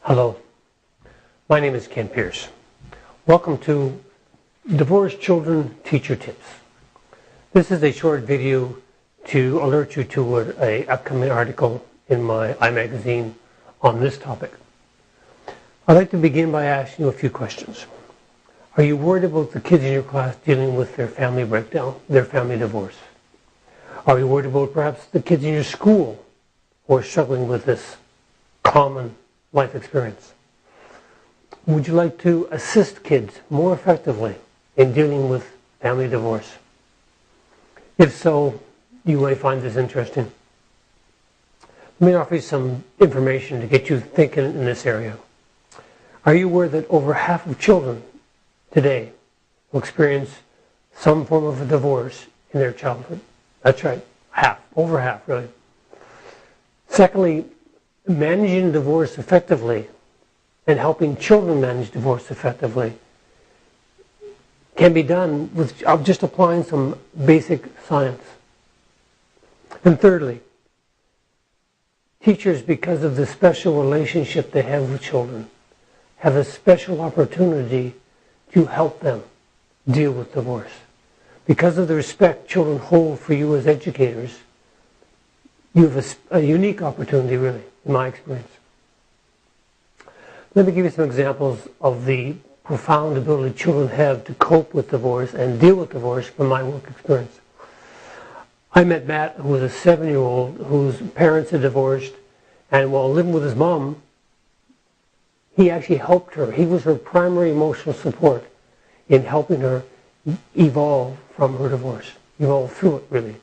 Hello, my name is Ken Pierce. Welcome to Divorced Children Teacher Tips. This is a short video to alert you to an upcoming article in my iMagazine on this topic. I'd like to begin by asking you a few questions. Are you worried about the kids in your class dealing with their family breakdown, their family divorce? Are you worried about perhaps the kids in your school who are struggling with this common life experience? Would you like to assist kids more effectively in dealing with family divorce? If so, you may find this interesting. Let me offer you some information to get you thinking in this area. Are you aware that over half of children today will experience some form of a divorce in their childhood? That's right, half, over half really. Secondly, managing divorce effectively and helping children manage divorce effectively can be done with just applying some basic science. And thirdly, teachers, because of the special relationship they have with children, have a special opportunity to help them deal with divorce. Because of the respect children hold for you as educators, you have a unique opportunity, really, in my experience. Let me give you some examples of the profound ability children have to cope with divorce and deal with divorce from my work experience. I met Matt, who was a 7-year-old whose parents had divorced, and while living with his mom, he actually helped her. He was her primary emotional support in helping her evolve from her divorce, evolve through it, really.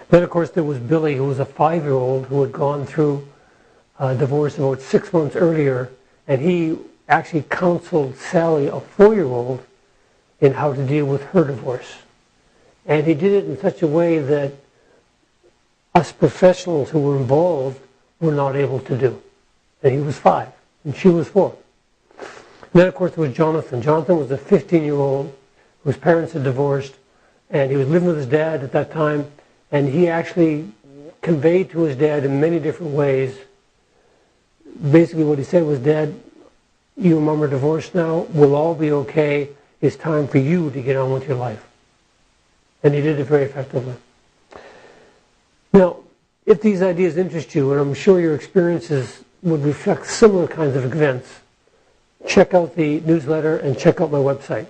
Then, of course, there was Billy, who was a 5-year-old who had gone through a divorce about 6 months earlier, and he actually counseled Sally, a 4-year-old, in how to deal with her divorce. And he did it in such a way that us professionals who were involved were not able to do. And he was 5, and she was 4. And then, of course, there was Jonathan. Jonathan was a 15-year-old whose parents had divorced, and he was living with his dad at that time. And he actually conveyed to his dad in many different ways. Basically what he said was, Dad, you and Mom are divorced now. We'll all be okay. It's time for you to get on with your life. And he did it very effectively. Now, if these ideas interest you, and I'm sure your experiences would reflect similar kinds of events, check out the newsletter and check out my website.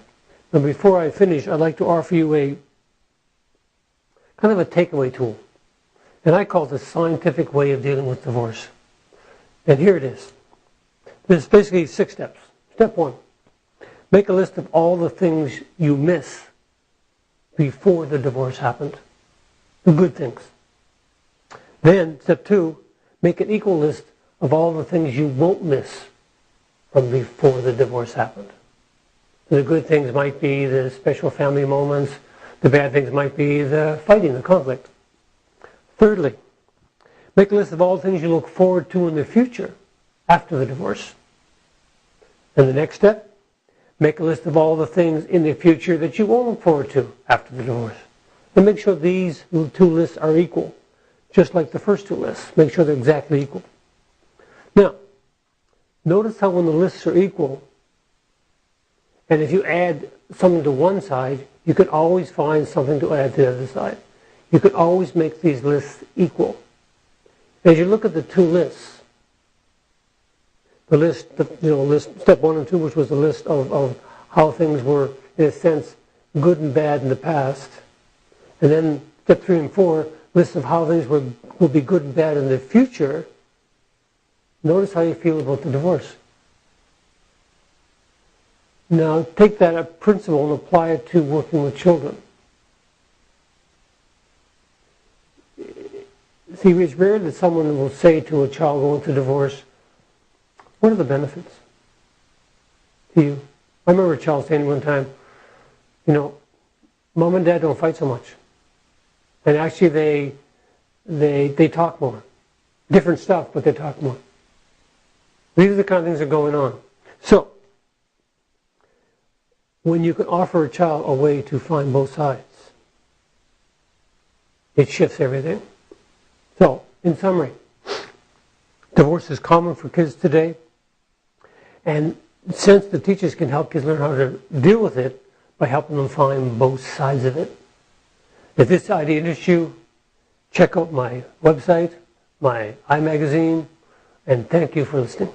Now, before I finish, I'd like to offer you a kind of a takeaway tool. And I call it the scientific way of dealing with divorce. And here it is. There's basically 6 steps. Step 1, make a list of all the things you miss before the divorce happened. The good things. Then, step 2, make an equal list of all the things you won't miss from before the divorce happened. The good things might be the special family moments. The bad things might be the fighting, the conflict. Thirdly, make a list of all the things you look forward to in the future after the divorce. And the next step, make a list of all the things in the future that you won't look forward to after the divorce. And make sure these 2 lists are equal, just like the first 2 lists. Make sure they're exactly equal. Now, notice how when the lists are equal, and if you add something to one side, you can always find something to add to the other side. You can always make these lists equal. As you look at the 2 lists, the list, list step 1 and 2, which was the list of how things were, in a sense, good and bad in the past, and then step 3 and 4, lists of how things will be good and bad in the future. Notice how you feel about the divorce. Now, take that principle and apply it to working with children. See, it's rare that someone will say to a child going through divorce, what are the benefits to you? I remember a child saying one time, Mom and Dad don't fight so much. And actually they talk more. Different stuff, but they talk more. These are the kind of things that are going on. So, when you can offer a child a way to find both sides, it shifts everything. So, in summary, divorce is common for kids today. And since the teachers can help kids learn how to deal with it by helping them find both sides of it. If this idea interests you, check out my website, my iMagazine, and thank you for listening.